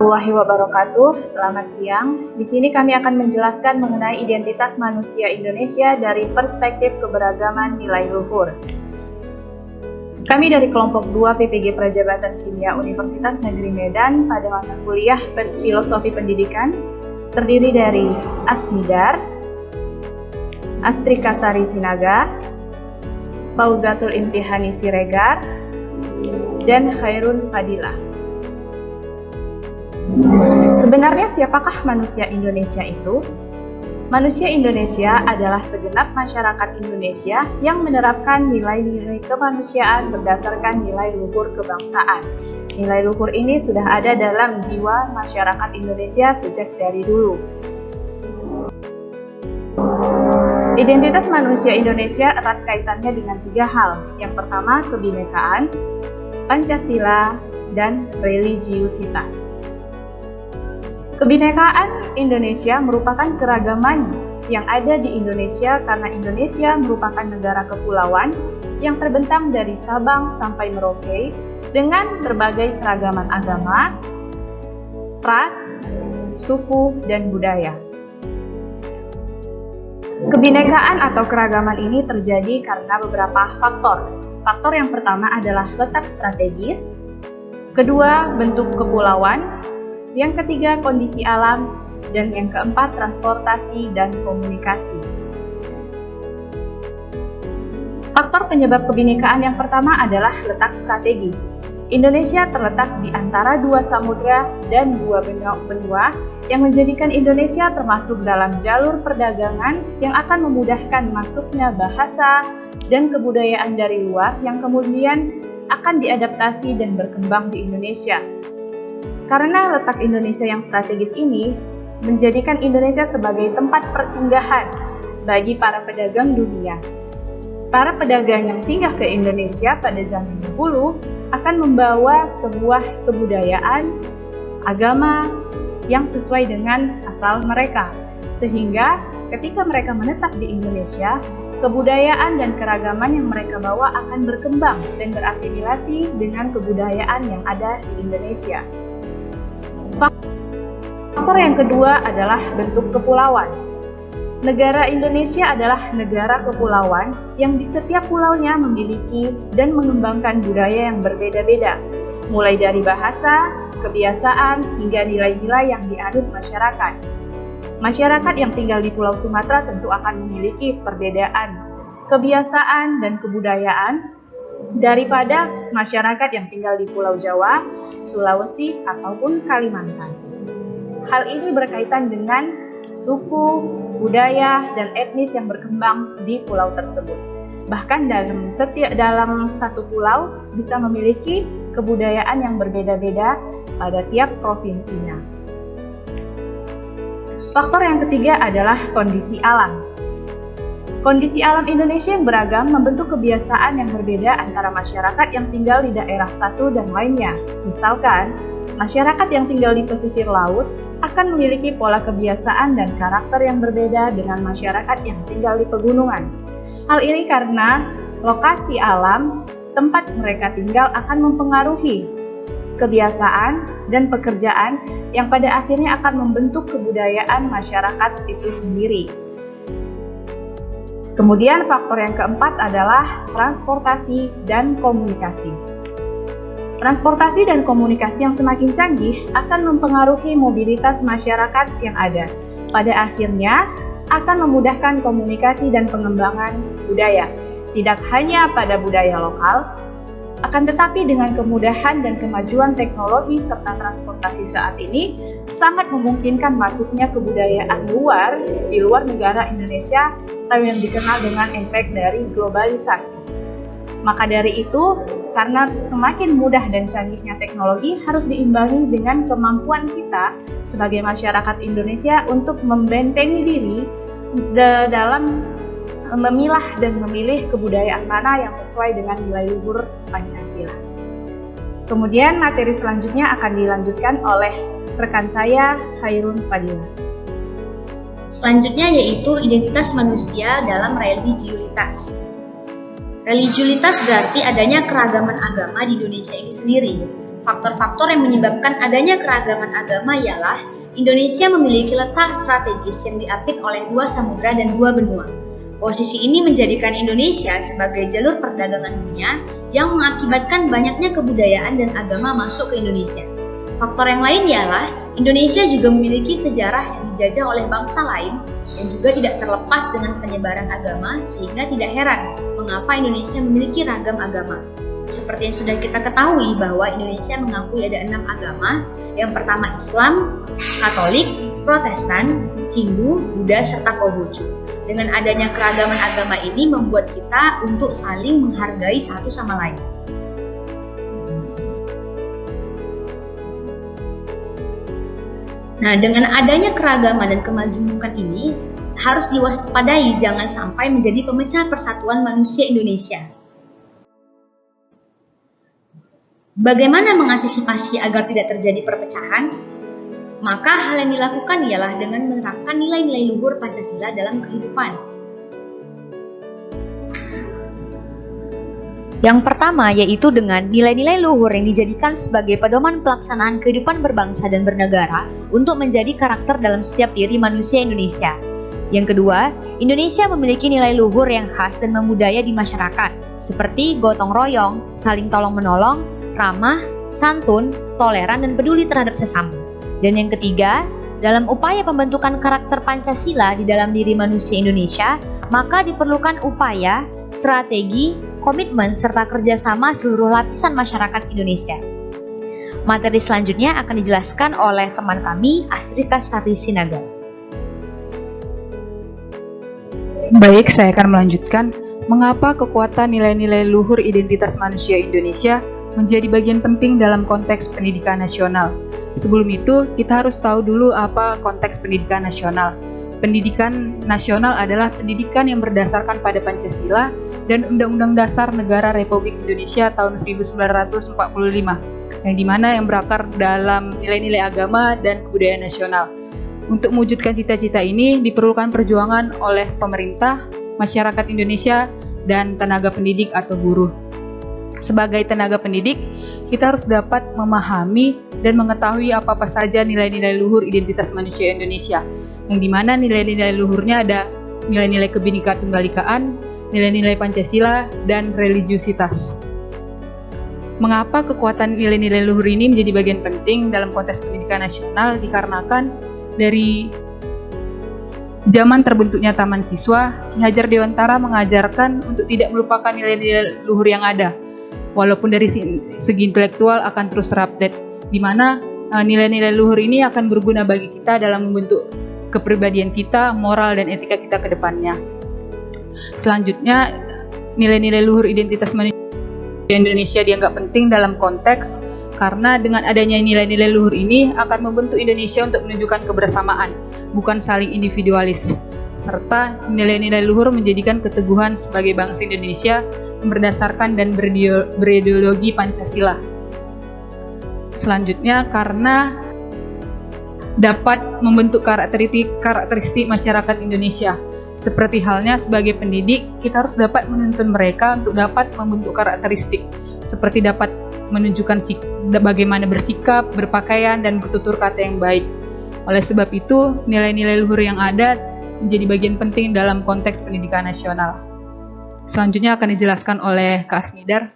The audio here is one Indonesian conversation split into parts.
Warahmatullahi wabarakatuh. Selamat siang. Di sini kami akan menjelaskan mengenai identitas manusia Indonesia dari perspektif keberagaman nilai luhur. Kami dari kelompok 2 PPG Prajabatan Kimia Universitas Negeri Medan pada mata kuliah Filosofi Pendidikan terdiri dari Asmidar, Astrika Sari Sinaga, Fauzatul Imtihani Siregar, dan Khairun Fadilah. Sebenarnya siapakah manusia Indonesia itu? Manusia Indonesia adalah segenap masyarakat Indonesia yang menerapkan nilai-nilai kemanusiaan berdasarkan nilai luhur kebangsaan. Nilai luhur ini sudah ada dalam jiwa masyarakat Indonesia sejak dari dulu. Identitas manusia Indonesia erat kaitannya dengan 3 hal. Yang pertama, kebinekaan, Pancasila, dan religiusitas. Kebinekaan Indonesia merupakan keragaman yang ada di Indonesia karena Indonesia merupakan negara kepulauan yang terbentang dari Sabang sampai Merauke dengan berbagai keragaman agama, ras, suku, dan budaya. Kebinekaan atau keragaman ini terjadi karena beberapa faktor. Faktor yang pertama adalah letak strategis, kedua bentuk kepulauan, yang ketiga kondisi alam, dan yang keempat transportasi dan komunikasi. Faktor penyebab kebinekaan yang pertama adalah letak strategis. Indonesia terletak di antara 2 samudra dan 2 benua yang menjadikan Indonesia termasuk dalam jalur perdagangan yang akan memudahkan masuknya bahasa dan kebudayaan dari luar yang kemudian akan diadaptasi dan berkembang di Indonesia. Karena letak Indonesia yang strategis ini menjadikan Indonesia sebagai tempat persinggahan bagi para pedagang dunia. Para pedagang yang singgah ke Indonesia pada zaman dahulu akan membawa sebuah kebudayaan, agama yang sesuai dengan asal mereka. Sehingga ketika mereka menetap di Indonesia, kebudayaan dan keragaman yang mereka bawa akan berkembang dan berasimilasi dengan kebudayaan yang ada di Indonesia. Faktor yang kedua adalah bentuk kepulauan. Negara Indonesia adalah negara kepulauan yang di setiap pulaunya memiliki dan mengembangkan budaya yang berbeda-beda, mulai dari bahasa, kebiasaan, hingga nilai-nilai yang dianut masyarakat. Masyarakat yang tinggal di Pulau Sumatera tentu akan memiliki perbedaan kebiasaan dan kebudayaan daripada masyarakat yang tinggal di Pulau Jawa, Sulawesi, ataupun Kalimantan. Hal ini berkaitan dengan suku, budaya, dan etnis yang berkembang di pulau tersebut. Bahkan dalam satu pulau bisa memiliki kebudayaan yang berbeda-beda pada tiap provinsinya. Faktor yang ketiga adalah kondisi alam. Kondisi alam Indonesia yang beragam membentuk kebiasaan yang berbeda antara masyarakat yang tinggal di daerah satu dan lainnya. Misalkan, masyarakat yang tinggal di pesisir laut akan memiliki pola kebiasaan dan karakter yang berbeda dengan masyarakat yang tinggal di pegunungan. Hal ini karena lokasi alam tempat mereka tinggal akan mempengaruhi kebiasaan dan pekerjaan yang pada akhirnya akan membentuk kebudayaan masyarakat itu sendiri. Kemudian faktor yang keempat adalah transportasi dan komunikasi. Transportasi dan komunikasi yang semakin canggih akan mempengaruhi mobilitas masyarakat yang ada. Pada akhirnya akan memudahkan komunikasi dan pengembangan budaya, tidak hanya pada budaya lokal, akan tetapi dengan kemudahan dan kemajuan teknologi serta transportasi saat ini sangat memungkinkan masuknya kebudayaan luar di luar negara Indonesia atau yang dikenal dengan efek dari globalisasi. Maka dari itu, karena semakin mudah dan canggihnya teknologi harus diimbangi dengan kemampuan kita sebagai masyarakat Indonesia untuk membentengi diri dalam memilah dan memilih kebudayaan mana yang sesuai dengan nilai luhur Pancasila. Kemudian materi selanjutnya akan dilanjutkan oleh rekan saya, Khairun Fadilah. Selanjutnya yaitu identitas manusia dalam religiulitas. Religiulitas berarti adanya keragaman agama di Indonesia ini sendiri. Faktor-faktor yang menyebabkan adanya keragaman agama ialah Indonesia memiliki letak strategis yang diapit oleh 2 samudra dan 2 benua. Posisi ini menjadikan Indonesia sebagai jalur perdagangan dunia yang mengakibatkan banyaknya kebudayaan dan agama masuk ke Indonesia. Faktor yang lain ialah Indonesia juga memiliki sejarah yang dijajah oleh bangsa lain yang juga tidak terlepas dengan penyebaran agama, sehingga tidak heran mengapa Indonesia memiliki ragam agama. Seperti yang sudah kita ketahui bahwa Indonesia mengakui ada 6 agama. Yang pertama Islam, Katolik, Protestan, Hindu, Buddha, serta Konghucu. Dengan adanya keragaman agama ini membuat kita untuk saling menghargai satu sama lain. Nah, dengan adanya keragaman dan kemajemukan ini harus diwaspadai jangan sampai menjadi pemecah persatuan manusia Indonesia. Bagaimana mengantisipasi agar tidak terjadi perpecahan? Maka hal yang dilakukan ialah dengan menerapkan nilai-nilai luhur Pancasila dalam kehidupan. Yang pertama yaitu dengan nilai-nilai luhur yang dijadikan sebagai pedoman pelaksanaan kehidupan berbangsa dan bernegara untuk menjadi karakter dalam setiap diri manusia Indonesia. Yang kedua, Indonesia memiliki nilai luhur yang khas dan membudaya di masyarakat, seperti gotong royong, saling tolong-menolong, ramah, santun, toleran, dan peduli terhadap sesama. Dan yang ketiga, dalam upaya pembentukan karakter Pancasila di dalam diri manusia Indonesia, maka diperlukan upaya, strategi, komitmen, serta kerjasama seluruh lapisan masyarakat Indonesia. Materi selanjutnya akan dijelaskan oleh teman kami, Asrika Sari Sinaga. Baik, saya akan melanjutkan mengapa kekuatan nilai-nilai luhur identitas manusia Indonesia menjadi bagian penting dalam konteks pendidikan nasional. Sebelum itu, kita harus tahu dulu apa konteks pendidikan nasional. Pendidikan nasional adalah pendidikan yang berdasarkan pada Pancasila dan Undang-Undang Dasar Negara Republik Indonesia tahun 1945, yang dimana yang berakar dalam nilai-nilai agama dan kebudayaan nasional. Untuk mewujudkan cita-cita ini diperlukan perjuangan oleh pemerintah, masyarakat Indonesia, dan tenaga pendidik atau guru. Sebagai tenaga pendidik, kita harus dapat memahami dan mengetahui apa-apa saja nilai-nilai luhur identitas manusia Indonesia, yang dimana nilai-nilai luhurnya ada nilai-nilai Kebhinneka Tunggal Ikaan, nilai-nilai Pancasila, dan religiusitas. Mengapa kekuatan nilai-nilai luhur ini menjadi bagian penting dalam konteks pendidikan nasional? Dikarenakan dari zaman terbentuknya Taman Siswa, Ki Hajar Dewantara mengajarkan untuk tidak melupakan nilai-nilai luhur yang ada, walaupun dari segi intelektual akan terus terupdate, di mana nilai-nilai luhur ini akan berguna bagi kita dalam membentuk kepribadian kita, moral, dan etika kita ke depannya. Selanjutnya, nilai-nilai luhur identitas manusia Indonesia dianggap penting dalam konteks karena dengan adanya nilai-nilai luhur ini akan membentuk Indonesia untuk menunjukkan kebersamaan, bukan saling individualis. Serta nilai-nilai luhur menjadikan keteguhan sebagai bangsa Indonesia berdasarkan dan berideologi Pancasila. Selanjutnya, karena dapat membentuk karakteristik masyarakat Indonesia. Seperti halnya sebagai pendidik, kita harus dapat menuntun mereka untuk dapat membentuk karakteristik, seperti dapat menunjukkan bagaimana bersikap, berpakaian, dan bertutur kata yang baik. Oleh sebab itu, nilai-nilai luhur yang ada menjadi bagian penting dalam konteks pendidikan nasional. Selanjutnya akan dijelaskan oleh Kak Asmidar.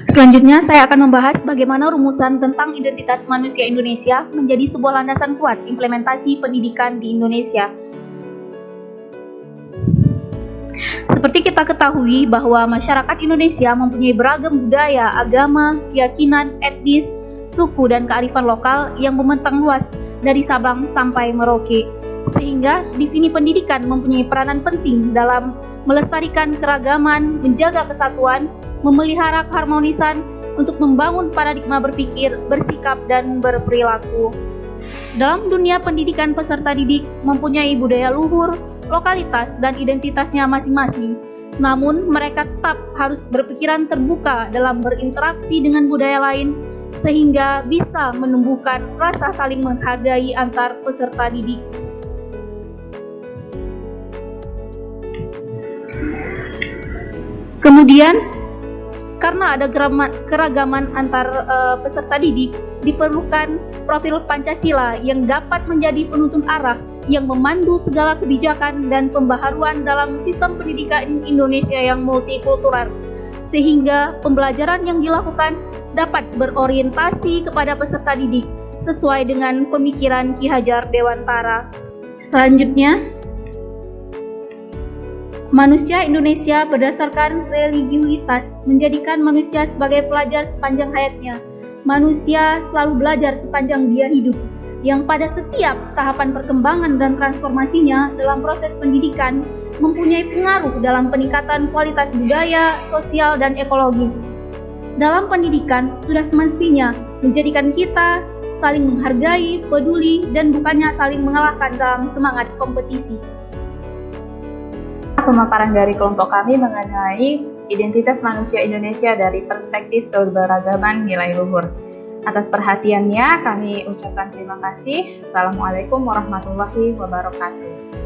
Selanjutnya, saya akan membahas bagaimana rumusan tentang identitas manusia Indonesia menjadi sebuah landasan kuat implementasi pendidikan di Indonesia. Seperti kita ketahui bahwa masyarakat Indonesia mempunyai beragam budaya, agama, keyakinan, etnis, suku, dan kearifan lokal yang membentang luas dari Sabang sampai Merauke. Sehingga di sini pendidikan mempunyai peranan penting dalam melestarikan keragaman, menjaga kesatuan, memelihara keharmonisan untuk membangun paradigma berpikir, bersikap, dan berperilaku. Dalam dunia pendidikan, peserta didik mempunyai budaya luhur, lokalitas, dan identitasnya masing-masing. Namun, mereka tetap harus berpikiran terbuka dalam berinteraksi dengan budaya lain, sehingga bisa menumbuhkan rasa saling menghargai antar peserta didik. Kemudian, karena ada keragaman antar peserta didik, diperlukan profil Pancasila yang dapat menjadi penuntun arah yang memandu segala kebijakan dan pembaharuan dalam sistem pendidikan Indonesia yang multikultural, sehingga pembelajaran yang dilakukan dapat berorientasi kepada peserta didik sesuai dengan pemikiran Ki Hajar Dewantara. Selanjutnya, manusia Indonesia berdasarkan religiulitas menjadikan manusia sebagai pelajar sepanjang hayatnya. Manusia selalu belajar sepanjang dia hidup, yang pada setiap tahapan perkembangan dan transformasinya dalam proses pendidikan mempunyai pengaruh dalam peningkatan kualitas budaya, sosial, dan ekologis. Dalam pendidikan sudah semestinya menjadikan kita saling menghargai, peduli, dan bukannya saling mengalahkan dalam semangat kompetisi. Pemaparan dari kelompok kami mengenai identitas manusia Indonesia dari perspektif keberagaman nilai luhur. Atas perhatiannya kami ucapkan terima kasih. Assalamualaikum warahmatullahi wabarakatuh.